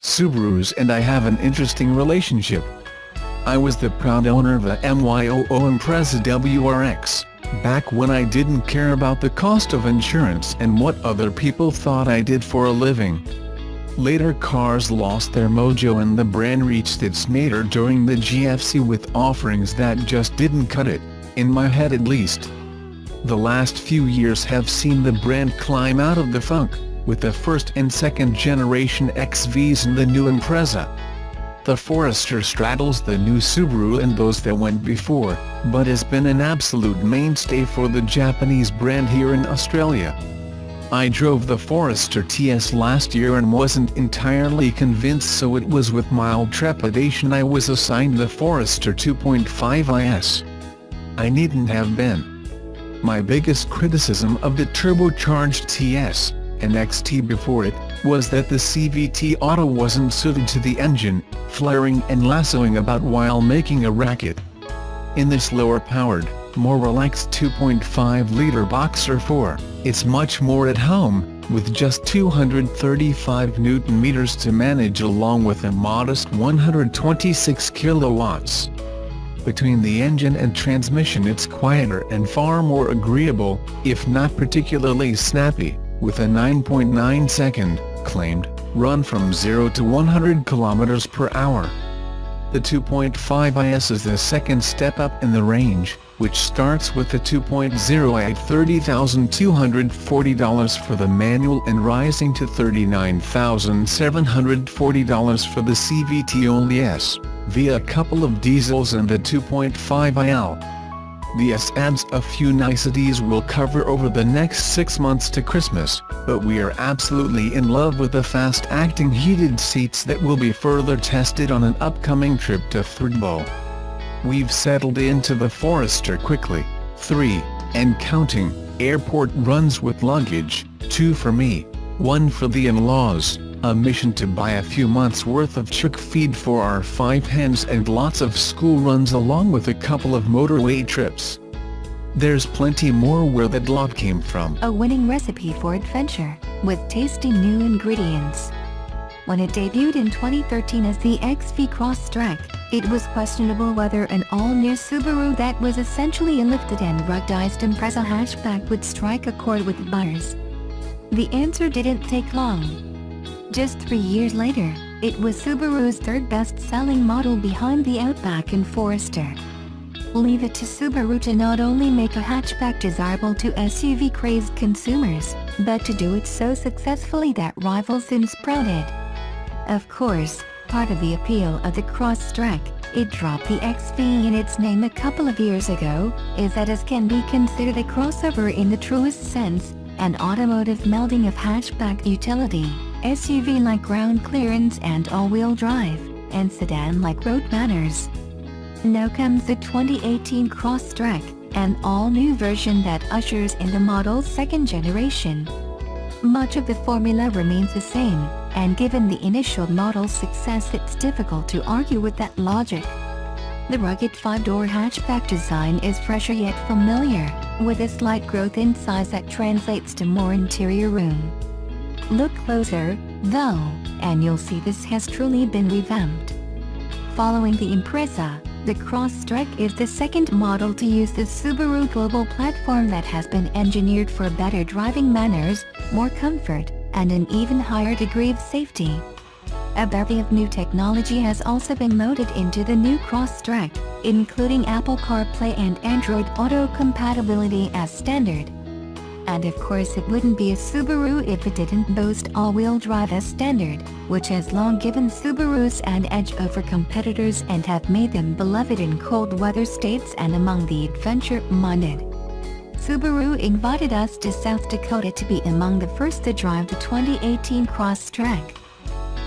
Subarus and I have an interesting relationship. I was the proud owner of a MYOO Impreza WRX, back when I didn't care about the cost of insurance and what other people thought I did for a living. Later cars lost their mojo and the brand reached its nadir during the GFC with offerings that just didn't cut it, in my head at least. The last few years have seen the brand climb out of the funk, with the first and second generation XVs and the new Impreza. The Forester straddles the new Subaru and those that went before, but has been an absolute mainstay for the Japanese brand here in Australia. I drove the Forester TS last year and wasn't entirely convinced, so it was with mild trepidation I was assigned the Forester 2.5i-S. I needn't have been. My biggest criticism of the turbocharged TS, and XT before it, was that the CVT auto wasn't suited to the engine, flaring and lassoing about while making a racket. In this lower-powered, more relaxed 2.5-liter Boxer 4, it's much more at home, with just 235 Nm to manage along with a modest 126 kilowatts. Between the engine and transmission it's quieter and far more agreeable, if not particularly snappy, with a 9.9-second, claimed, run from 0 to 100 km per hour. The 2.5i-S is the second step up in the range, which starts with the 2.0i at $30,240 for the manual and rising to $39,740 for the CVT-only S, via a couple of diesels and the 2.5i-L. The S adds a few niceties we'll cover over the next 6 months to Christmas, but we are absolutely in love with the fast-acting heated seats that will be further tested on an upcoming trip to Thredbo. We've settled into the Forester quickly, 3, and counting, airport runs with luggage, 2 for me, 1 for the in-laws, a mission to buy a few months' worth of chick feed for our 5 hens and lots of school runs along with a couple of motorway trips. There's plenty more where that lot came from. A winning recipe for adventure, with tasty new ingredients. When it debuted in 2013 as the XV Crosstrek, it was questionable whether an all-new Subaru that was essentially a lifted and ruggedized Impreza hatchback would strike a chord with buyers. The answer didn't take long. Just 3 years later, it was Subaru's third best-selling model behind the Outback and Forester. Leave it to Subaru to not only make a hatchback desirable to SUV-crazed consumers, but to do it so successfully that rivals soon sprouted. Of course, part of the appeal of the Crosstrek, it dropped the XV in its name a couple of years ago, is that it can be considered a crossover in the truest sense, an automotive melding of hatchback utility, SUV-like ground clearance and all-wheel drive, and sedan-like road manners. Now comes the 2018 Crosstrek, an all-new version that ushers in the model's second generation. Much of the formula remains the same, and given the initial model's success it's difficult to argue with that logic. The rugged 5-door hatchback design is fresher yet familiar, with a slight growth in size that translates to more interior room. Look closer, though, and you'll see this has truly been revamped. Following the Impreza, the Crosstrek is the second model to use the Subaru global platform that has been engineered for better driving manners, more comfort, and an even higher degree of safety. A bevy of new technology has also been loaded into the new Crosstrek, including Apple CarPlay and Android Auto compatibility as standard. And of course it wouldn't be a Subaru if it didn't boast all-wheel drive as standard, which has long given Subarus an edge over competitors and have made them beloved in cold weather states and among the adventure-minded. Subaru invited us to South Dakota to be among the first to drive the 2018 Crosstrek.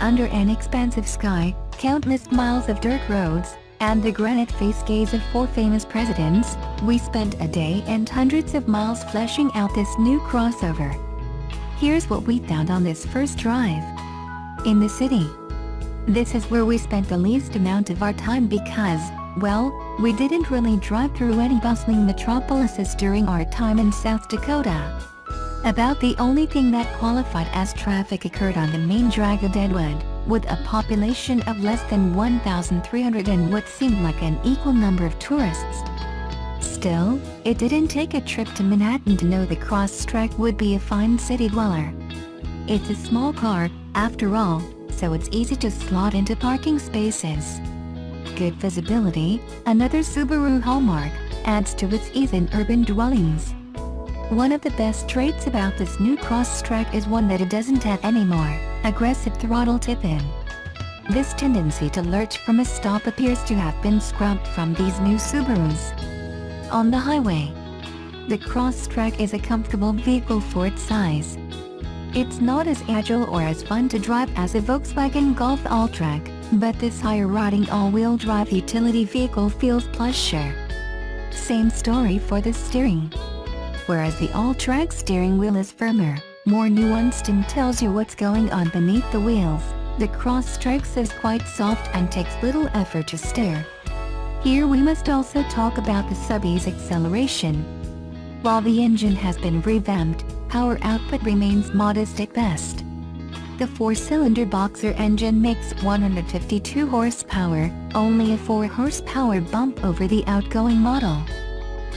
Under an expansive sky, countless miles of dirt roads, and the granite face gaze of 4 famous presidents, we spent a day and hundreds of miles fleshing out this new crossover. Here's what we found on this first drive. In the city. This is where we spent the least amount of our time because, well, we didn't really drive through any bustling metropolises during our time in South Dakota. About the only thing that qualified as traffic occurred on the main drag of Deadwood, with a population of less than 1,300 and what seemed like an equal number of tourists. Still, it didn't take a trip to Manhattan to know the Crosstrek would be a fine city dweller. It's a small car, after all, so it's easy to slot into parking spaces. Good visibility, another Subaru hallmark, adds to its ease in urban dwellings. One of the best traits about this new Crosstrek is one that it doesn't have anymore: aggressive throttle tip-in. This tendency to lurch from a stop appears to have been scrubbed from these new Subarus. On the highway, the Crosstrek is a comfortable vehicle for its size. It's not as agile or as fun to drive as a Volkswagen Golf Alltrack, but this higher-riding all-wheel drive utility vehicle feels plusher. Same story for the steering. Whereas the Alltrack steering wheel is firmer, more nuanced and tells you what's going on beneath the wheels, the Crosstrek is quite soft and takes little effort to steer. Here we must also talk about the subby's acceleration. While the engine has been revamped, power output remains modest at best. The 4-cylinder boxer engine makes 152 horsepower, only a 4 horsepower bump over the outgoing model.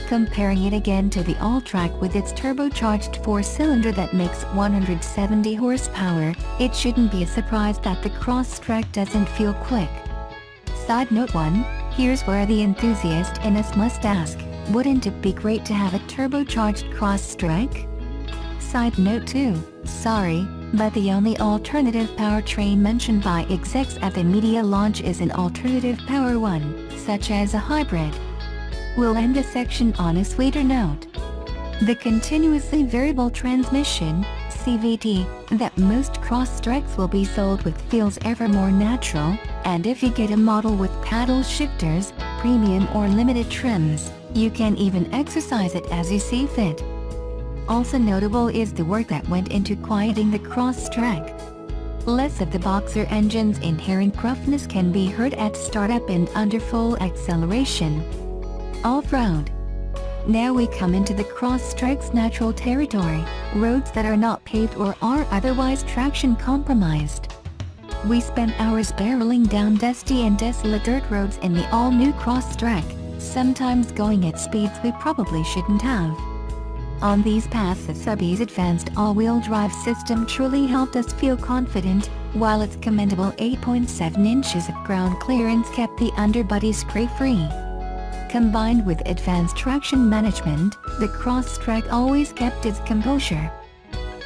Comparing it again to the Alltrack with its turbocharged 4-cylinder that makes 170 horsepower, it shouldn't be a surprise that the Crosstrek doesn't feel quick. Side note 1, here's where the enthusiast in us must ask, wouldn't it be great to have a turbocharged Crosstrek? Side note 2, sorry, but the only alternative powertrain mentioned by execs at the media launch is an alternative power one, such as a hybrid. We'll end the section on a sweeter note. The continuously variable transmission, CVT, that most Crosstreks will be sold with feels ever more natural, and if you get a model with paddle shifters, premium or limited trims, you can even exercise it as you see fit. Also notable is the work that went into quieting the Crosstrek. Less of the boxer engine's inherent gruffness can be heard at startup and under full acceleration. Off-road. Now we come into the Crosstrek's natural territory, roads that are not paved or are otherwise traction compromised. We spent hours barreling down dusty and desolate dirt roads in the all-new Crosstrek, sometimes going at speeds we probably shouldn't have. On these paths the subby's advanced all-wheel drive system truly helped us feel confident, while its commendable 8.7 inches of ground clearance kept the underbody scrape-free. Combined with advanced traction management, the Crosstrek always kept its composure.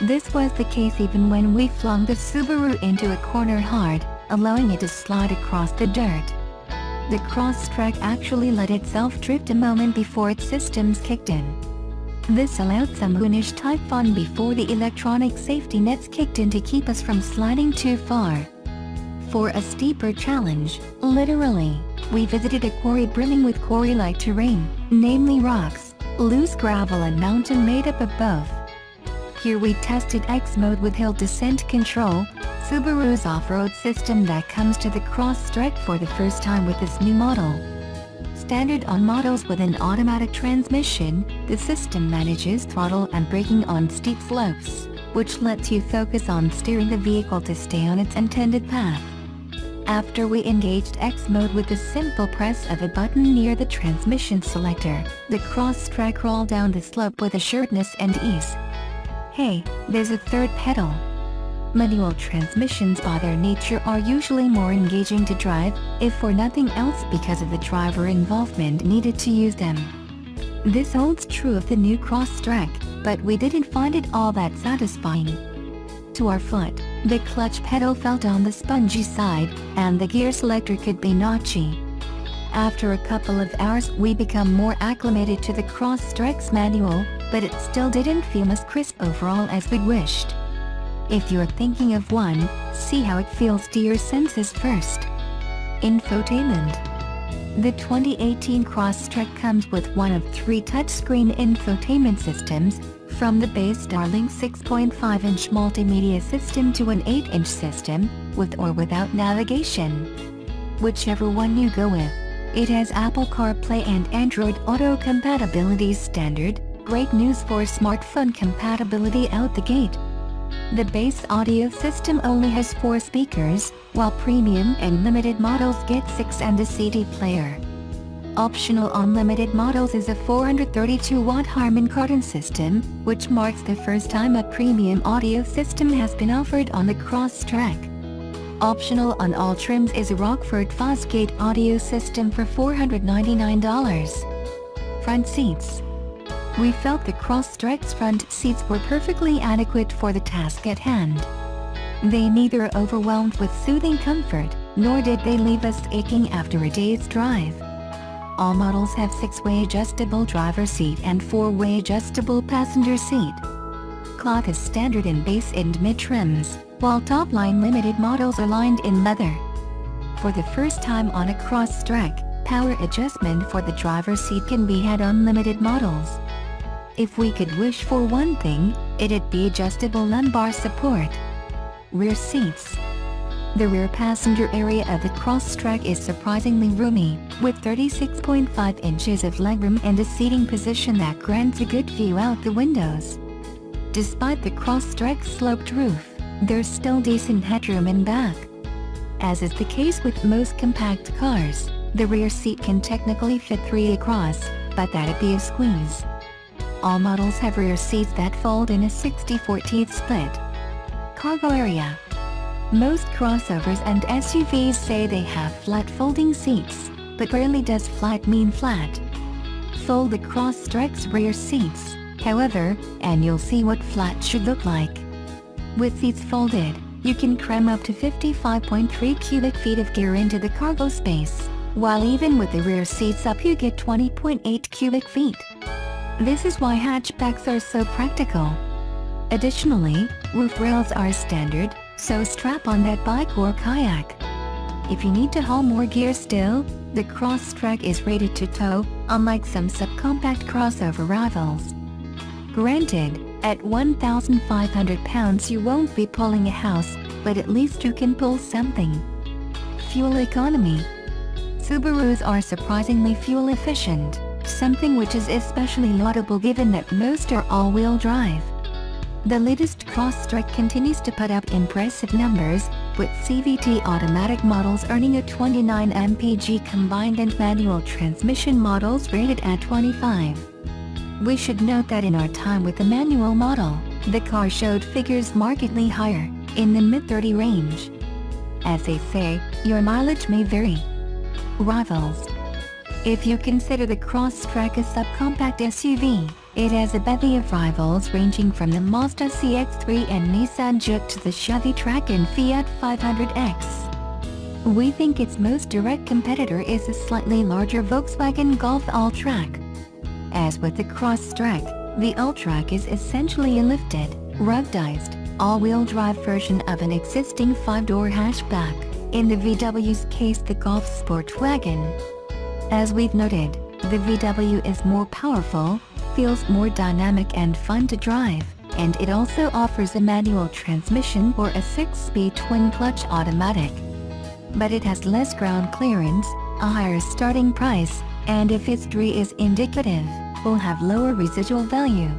This was the case even when we flung the Subaru into a corner hard, allowing it to slide across the dirt. The Crosstrek actually let itself drift a moment before its systems kicked in. This allowed some hoonish type fun before the electronic safety nets kicked in to keep us from sliding too far. For a steeper challenge, literally, we visited a quarry brimming with quarry-like terrain, namely rocks, loose gravel and mountain made up of both. Here we tested X mode with hill descent control, Subaru's off-road system that comes to the Crosstrek for the first time with this new model. Standard on models with an automatic transmission, the system manages throttle and braking on steep slopes, which lets you focus on steering the vehicle to stay on its intended path. After we engaged X mode with the simple press of a button near the transmission selector, the Crosstrek rolled down the slope with assuredness and ease. Hey, there's a third pedal. Manual transmissions by their nature are usually more engaging to drive, if for nothing else because of the driver involvement needed to use them. This holds true of the new Crosstrek, but we didn't find it all that satisfying. To our foot, the clutch pedal felt on the spongy side, and the gear selector could be notchy. After a couple of hours we become more acclimated to the Crosstrek's manual, but it still didn't feel as crisp overall as we'd wished. If you're thinking of one, see how it feels to your senses first. Infotainment. The 2018 Crosstrek comes with one of 3 touchscreen infotainment systems, from the base Darling 6.5-inch multimedia system to an 8-inch system, with or without navigation. Whichever one you go with, it has Apple CarPlay and Android Auto compatibility standard. Great news for smartphone compatibility out the gate. The base audio system only has 4 speakers, while premium and limited models get 6 and a CD player. Optional on limited models is a 432-watt Harman Kardon system, which marks the first time a premium audio system has been offered on the Crosstrek. Optional on all trims is a Rockford Fosgate audio system for $499. Front seats. We felt the Crosstrek's front seats were perfectly adequate for the task at hand. They neither overwhelmed with soothing comfort, nor did they leave us aching after a day's drive. All models have 6-way adjustable driver seat and 4-way adjustable passenger seat. Cloth is standard in base and mid trims, while top-line limited models are lined in leather. For the first time on a Crosstrek, power adjustment for the driver's seat can be had on limited models. If we could wish for one thing, it'd be adjustable lumbar support. Rear seats. The rear passenger area of the Crosstrek is surprisingly roomy, with 36.5 inches of legroom and a seating position that grants a good view out the windows. Despite the Crosstrek's sloped roof, there's still decent headroom in back. As is the case with most compact cars, the rear seat can technically fit 3 across, but that'd be a squeeze. All models have rear seats that fold in a 60/40 split. Cargo area. Most crossovers and SUVs say they have flat folding seats, but rarely does flat mean flat. Fold the Crosstrek's rear seats, however, and you'll see what flat should look like. With seats folded, you can cram up to 55.3 cubic feet of gear into the cargo space, while even with the rear seats up you get 20.8 cubic feet. This is why hatchbacks are so practical. Additionally, roof rails are standard, so strap on that bike or kayak. If you need to haul more gear still, the Crosstrek is rated to tow, unlike some subcompact crossover rivals. Granted, at 1,500 pounds you won't be pulling a house, but at least you can pull something. Fuel economy. Subarus are surprisingly fuel efficient, something which is especially laudable given that most are all-wheel drive. The latest Crosstrek continues to put up impressive numbers, with CVT automatic models earning a 29 mpg combined and manual transmission models rated at 25. We should note that in our time with the manual model, the car showed figures markedly higher, in the mid-30 range. As they say, your mileage may vary. Rivals. If you consider the Crosstrek a subcompact SUV, it has a bevy of rivals ranging from the Mazda CX-3 and Nissan Juke to the Chevy Track and Fiat 500X. We think its most direct competitor is the slightly larger Volkswagen Golf Alltrack. As with the Crosstrek, the Alltrack is essentially a lifted, ruggedized, all-wheel drive version of an existing 5-door hatchback, in the VW's case the Golf Sportwagon. As we've noted, the VW is more powerful, feels more dynamic and fun to drive, and it also offers a manual transmission or a 6-speed twin-clutch automatic. But it has less ground clearance, a higher starting price, and if history is indicative, will have lower residual value.